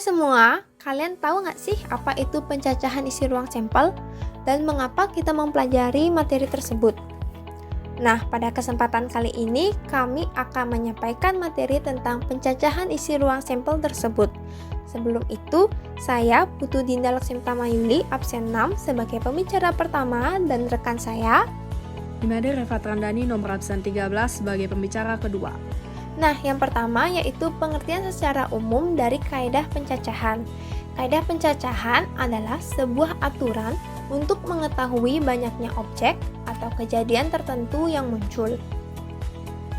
Hai semua, kalian tahu nggak sih apa itu pencacahan isi ruang sampel dan mengapa kita mempelajari materi tersebut? Nah, pada kesempatan kali ini kami akan menyampaikan materi tentang pencacahan isi ruang sampel tersebut. Sebelum itu, saya Putu Dinda Laksimtamayuli, absen 6 sebagai pembicara pertama dan rekan saya Imade Refat Randani nomor absen 13 sebagai pembicara kedua. Nah, yang pertama yaitu pengertian secara umum dari kaidah pencacahan. Kaidah pencacahan adalah sebuah aturan untuk mengetahui banyaknya objek atau kejadian tertentu yang muncul.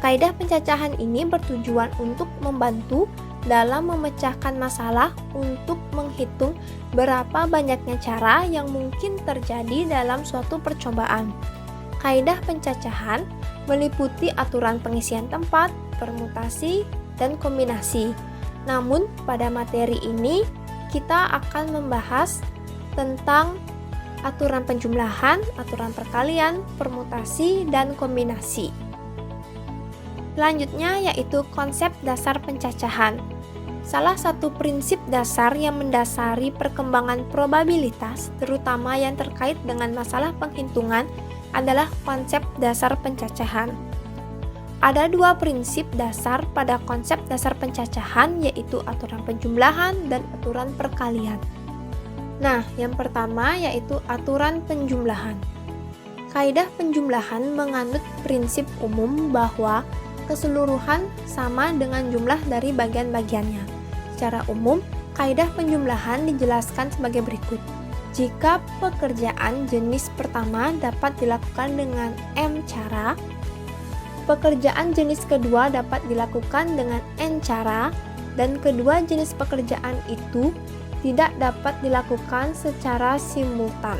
Kaidah pencacahan ini bertujuan untuk membantu dalam memecahkan masalah untuk menghitung berapa banyaknya cara yang mungkin terjadi dalam suatu percobaan. Kaidah pencacahan meliputi aturan pengisian tempat, permutasi, dan kombinasi. Namun, pada materi ini kita akan membahas tentang aturan penjumlahan, aturan perkalian, permutasi, dan kombinasi. Selanjutnya yaitu konsep dasar pencacahan. Salah satu prinsip dasar yang mendasari perkembangan probabilitas, terutama yang terkait dengan masalah penghitungan, adalah konsep dasar pencacahan. Ada dua prinsip dasar pada konsep dasar pencacahan, yaitu aturan penjumlahan dan aturan perkalian. Nah, yang pertama yaitu aturan penjumlahan. Kaidah penjumlahan menganut prinsip umum bahwa keseluruhan sama dengan jumlah dari bagian-bagiannya. Secara umum, kaidah penjumlahan dijelaskan sebagai berikut. Jika pekerjaan jenis pertama dapat dilakukan dengan M cara, pekerjaan jenis kedua dapat dilakukan dengan N cara, dan kedua jenis pekerjaan itu tidak dapat dilakukan secara simultan.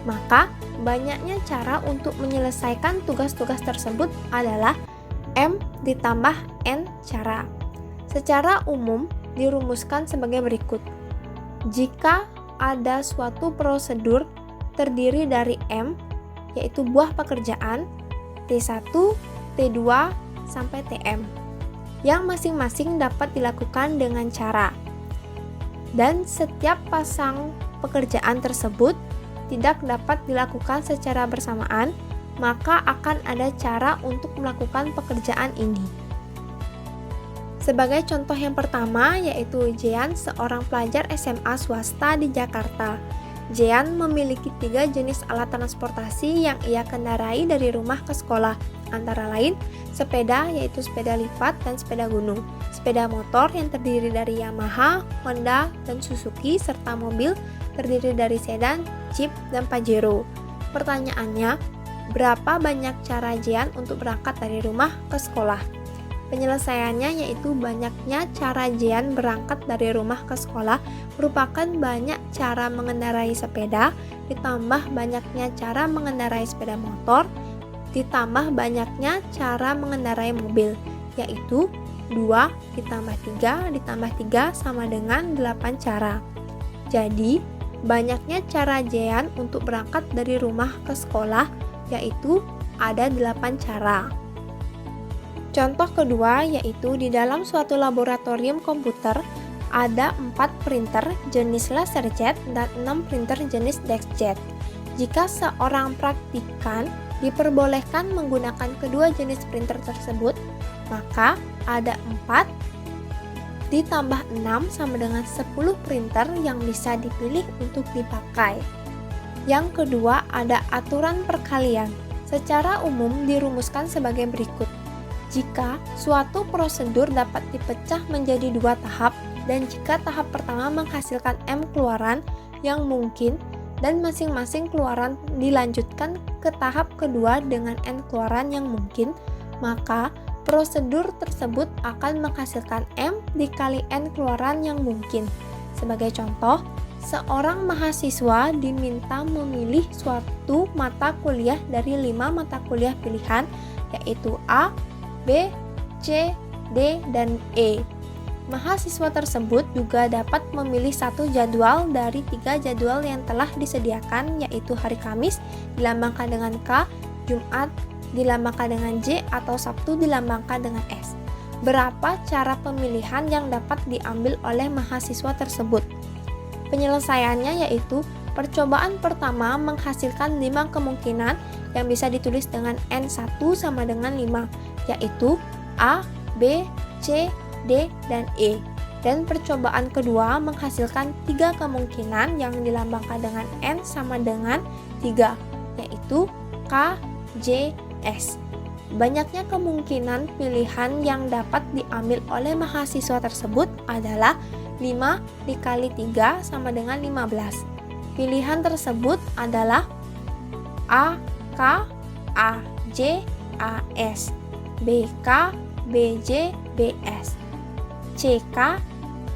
Maka, banyaknya cara untuk menyelesaikan tugas-tugas tersebut adalah M ditambah N cara. Secara umum dirumuskan sebagai berikut. Jika ada suatu prosedur terdiri dari M, yaitu buah pekerjaan, T1, T2, sampai Tm, yang masing-masing dapat dilakukan dengan cara. Dan setiap pasang pekerjaan tersebut tidak dapat dilakukan secara bersamaan, maka akan ada cara untuk melakukan pekerjaan ini. Sebagai contoh yang pertama yaitu Jean, seorang pelajar SMA swasta di Jakarta. Jean memiliki 3 jenis alat transportasi yang ia kendarai dari rumah ke sekolah, antara lain sepeda yaitu sepeda lipat dan sepeda gunung, sepeda motor yang terdiri dari Yamaha, Honda, dan Suzuki, serta mobil terdiri dari sedan, Jeep, dan Pajero. Pertanyaannya, berapa banyak cara Jean untuk berangkat dari rumah ke sekolah? Penyelesaiannya yaitu banyaknya cara Jean berangkat dari rumah ke sekolah merupakan banyak cara mengendarai sepeda, ditambah banyaknya cara mengendarai sepeda motor, ditambah banyaknya cara mengendarai mobil, yaitu 2 ditambah 3 ditambah 3 sama dengan 8 cara. Jadi, banyaknya cara Jean untuk berangkat dari rumah ke sekolah yaitu ada 8 cara. Contoh kedua yaitu di dalam suatu laboratorium komputer ada 4 printer jenis LaserJet dan 6 printer jenis DeskJet. Jika seorang praktikan diperbolehkan menggunakan kedua jenis printer tersebut, maka ada 4 ditambah 6 sama dengan 10 printer yang bisa dipilih untuk dipakai. Yang kedua ada aturan perkalian. Secara umum dirumuskan sebagai berikut. Jika suatu prosedur dapat dipecah menjadi 2 tahap, dan jika tahap pertama menghasilkan M keluaran yang mungkin, dan masing-masing keluaran dilanjutkan ke tahap kedua dengan N keluaran yang mungkin, maka prosedur tersebut akan menghasilkan M dikali N keluaran yang mungkin. Sebagai contoh, seorang mahasiswa diminta memilih suatu mata kuliah dari 5 mata kuliah pilihan, yaitu A, B, C, D, dan E. Mahasiswa tersebut juga dapat memilih satu jadwal dari 3 jadwal yang telah disediakan, yaitu hari Kamis dilambangkan dengan K, Jumat dilambangkan dengan J, atau Sabtu dilambangkan dengan S. berapa cara pemilihan yang dapat diambil oleh mahasiswa tersebut. Penyelesaiannya yaitu percobaan pertama menghasilkan 5 kemungkinan yang bisa ditulis dengan N1 sama dengan 5, yaitu A, B, C, D, dan E. Dan percobaan kedua menghasilkan 3 kemungkinan yang dilambangkan dengan N sama dengan 3, yaitu K, J, S. Banyaknya kemungkinan pilihan yang dapat diambil oleh mahasiswa tersebut adalah 5 dikali 3 sama dengan 15. Pilihan tersebut adalah A, K, A, J, A, S, B, K, B, J, B, S, C, K,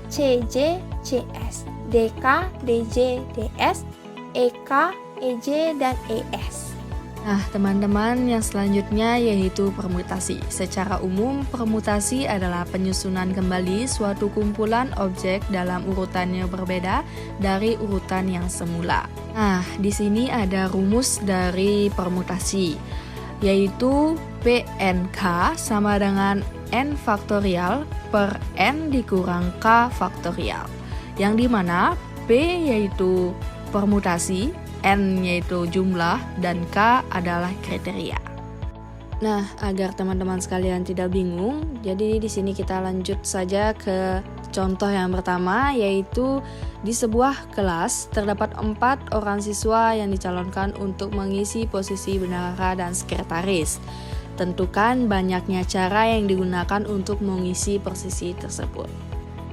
C, J, C, S, D, K, D, J, D, S, E, K, E, J, dan E, S. Nah, teman-teman, yang selanjutnya yaitu permutasi. Secara umum, permutasi adalah penyusunan kembali suatu kumpulan objek dalam urutan yang berbeda dari urutan yang semula. Nah, di sini ada rumus dari permutasi, yaitu PNK sama dengan N faktorial per N dikurang K faktorial. Yang dimana P yaitu permutasi, N yaitu jumlah, dan K adalah kriteria. Nah, agar teman-teman sekalian tidak bingung, jadi di sini kita lanjut saja ke contoh yang pertama, yaitu di sebuah kelas terdapat 4 orang siswa yang dicalonkan untuk mengisi posisi bendahara dan sekretaris. Tentukan banyaknya cara yang digunakan untuk mengisi posisi tersebut.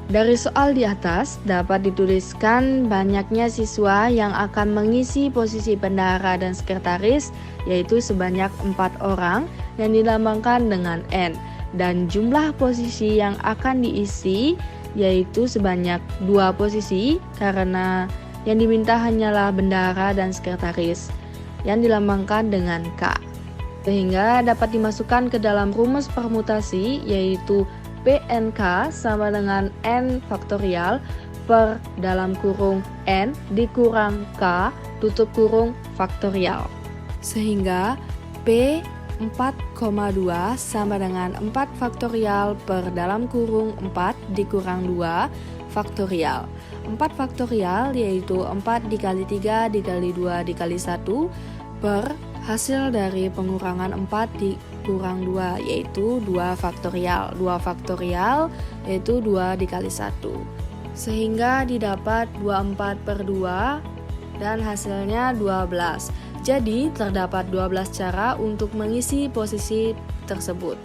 Dari soal di atas dapat dituliskan banyaknya siswa yang akan mengisi posisi bendahara dan sekretaris, yaitu sebanyak 4 orang yang dilambangkan dengan N, dan jumlah posisi yang akan diisi yaitu sebanyak 2 posisi karena yang diminta hanyalah bendahara dan sekretaris yang dilambangkan dengan K. Sehingga dapat dimasukkan ke dalam rumus permutasi, yaitu PNK sama dengan N faktorial per dalam kurung N dikurang K tutup kurung faktorial. Sehingga P 4,2 sama dengan 4 faktorial per dalam kurung 4 dikurang 2 faktorial. 4 faktorial yaitu 4 dikali 3 dikali 2 dikali 1 per hasil dari pengurangan 4 dikurang 2 yaitu 2 faktorial. 2 faktorial yaitu 2 dikali 1. Sehingga didapat 24 per 2 dan hasilnya 12. Jadi terdapat 12 cara untuk mengisi posisi tersebut.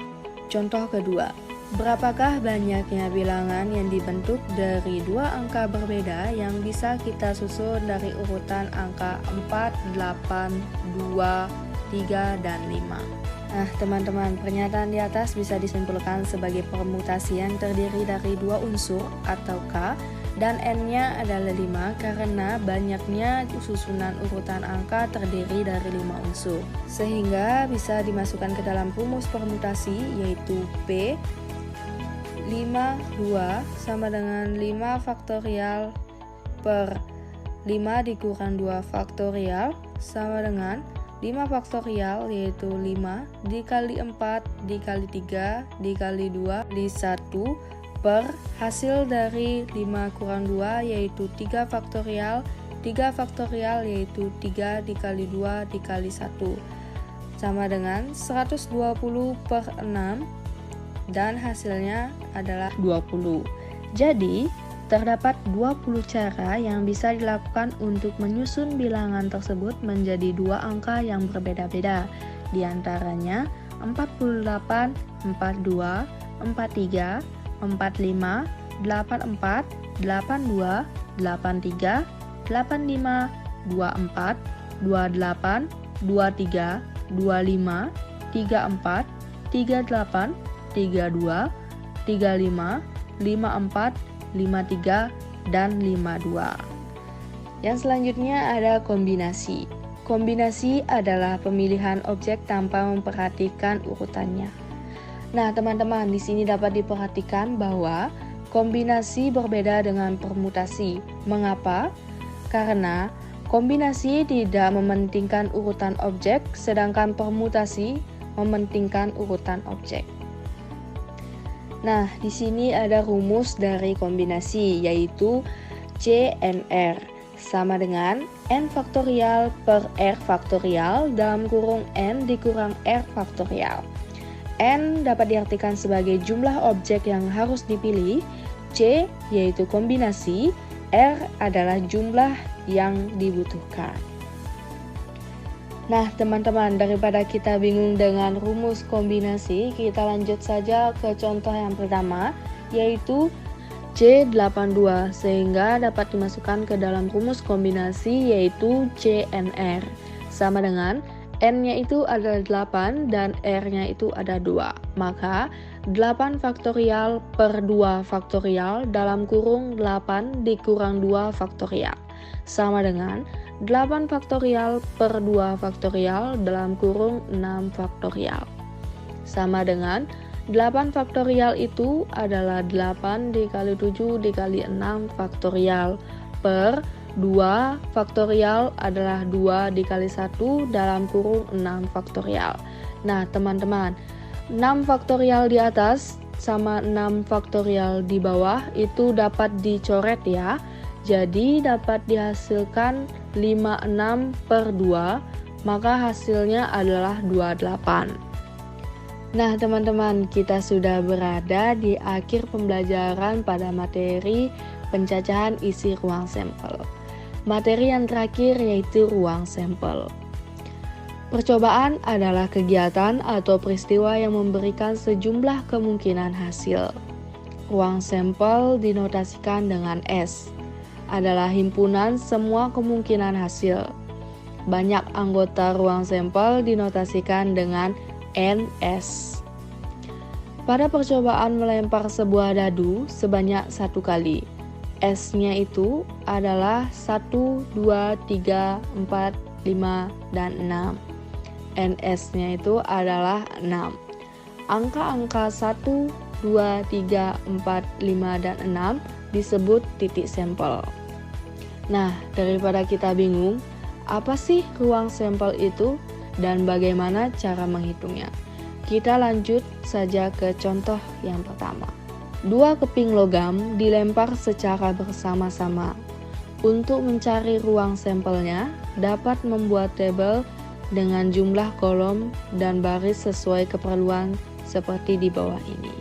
Contoh kedua, berapakah banyaknya bilangan yang dibentuk dari 2 angka berbeda yang bisa kita susun dari urutan angka 4, 8, 2, 3, dan 5? Nah, teman-teman, pernyataan di atas bisa disimpulkan sebagai permutasi yang terdiri dari 2 unsur atau K dan N-nya adalah 5 karena banyaknya susunan urutan angka terdiri dari 5 unsur. Sehingga bisa dimasukkan ke dalam rumus permutasi yaitu P 5, 2 sama dengan 5 faktorial per 5 dikurang 2 faktorial sama dengan 5 faktorial yaitu 5 dikali 4 dikali 3 dikali 2 dikali 1 per hasil dari 5 kurang 2 yaitu 3 faktorial 3 faktorial yaitu 3 dikali 2 dikali 1 sama dengan 120 per 6 dan hasilnya adalah 20. Jadi terdapat 20 cara yang bisa dilakukan untuk menyusun bilangan tersebut menjadi 2 angka yang berbeda-beda. Di antaranya 48, 42, 43, 45, 84, 82, 83, 85, 24, 28, 23, 25, 34, 38, 32, 35, 54, 53, dan 52. Yang selanjutnya ada kombinasi. Kombinasi adalah pemilihan objek tanpa memperhatikan urutannya. Nah, teman-teman, di sini dapat diperhatikan bahwa kombinasi berbeda dengan permutasi. Mengapa? Karena kombinasi tidak mementingkan urutan objek, sedangkan permutasi mementingkan urutan objek. Nah, di sini ada rumus dari kombinasi yaitu CNR sama dengan N faktorial per R faktorial dalam kurung N dikurang R faktorial. N dapat diartikan sebagai jumlah objek yang harus dipilih, C yaitu kombinasi, R adalah jumlah yang dibutuhkan. Nah teman-teman, daripada kita bingung dengan rumus kombinasi, kita lanjut saja ke contoh yang pertama, yaitu C82, sehingga dapat dimasukkan ke dalam rumus kombinasi yaitu CNR. Sama dengan N-nya itu ada 8 dan R-nya itu ada 2. Maka 8 faktorial per 2 faktorial dalam kurung 8 dikurang 2 faktorial. Sama dengan 8 faktorial per 2 faktorial dalam kurung 6 faktorial. Sama dengan 8 faktorial itu adalah 8 dikali 7 dikali 6 faktorial per 2 faktorial adalah 2 dikali 1 dalam kurung 6 faktorial. Nah teman-teman, 6 faktorial di atas sama 6 faktorial di bawah itu dapat dicoret ya. Jadi dapat dihasilkan 56 per 2, maka hasilnya adalah 28. Nah teman-teman, kita sudah berada di akhir pembelajaran pada materi pencacahan isi ruang sampel. Materi yang terakhir yaitu ruang sampel. Percobaan adalah kegiatan atau peristiwa yang memberikan sejumlah kemungkinan hasil. Ruang sampel dinotasikan dengan S. Adalah himpunan semua kemungkinan hasil. Banyak anggota ruang sampel dinotasikan dengan NS. Pada percobaan melempar sebuah dadu sebanyak 1 kali, S-nya itu adalah 1, 2, 3, 4, 5, dan 6. NS-nya itu adalah 6. Angka-angka 1, 2, 3, 4, 5, dan 6 disebut titik sampel. Nah, daripada kita bingung, apa sih ruang sampel itu dan bagaimana cara menghitungnya? Kita lanjut saja ke contoh yang pertama. 2 keping logam dilempar secara bersama-sama. Untuk mencari ruang sampelnya, dapat membuat tabel dengan jumlah kolom dan baris sesuai keperluan seperti di bawah ini.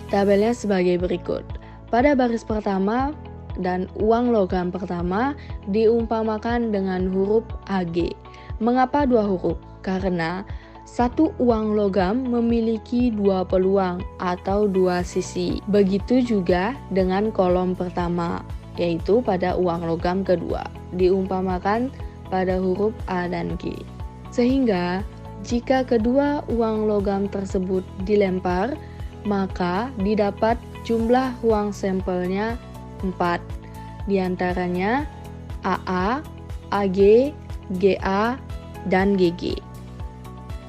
Tabelnya sebagai berikut. Pada baris pertama dan uang logam pertama diumpamakan dengan huruf AG. Mengapa 2 huruf? Karena satu uang logam memiliki 2 peluang atau 2 sisi. Begitu juga dengan kolom pertama, yaitu pada uang logam kedua, diumpamakan pada huruf A dan G. Sehingga jika kedua uang logam tersebut dilempar, maka didapat jumlah ruang sampelnya 4, diantaranya AA, AG, GA, dan GG.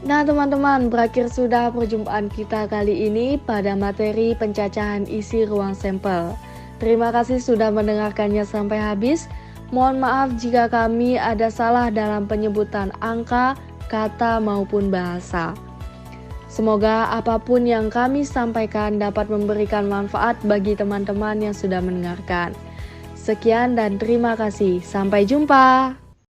Nah teman-teman, berakhir sudah perjumpaan kita kali ini pada materi pencacahan isi ruang sampel. Terima kasih sudah mendengarkannya sampai habis. Mohon maaf jika kami ada salah dalam penyebutan angka, kata maupun bahasa. Semoga apapun yang kami sampaikan dapat memberikan manfaat bagi teman-teman yang sudah mendengarkan. Sekian dan terima kasih. Sampai jumpa.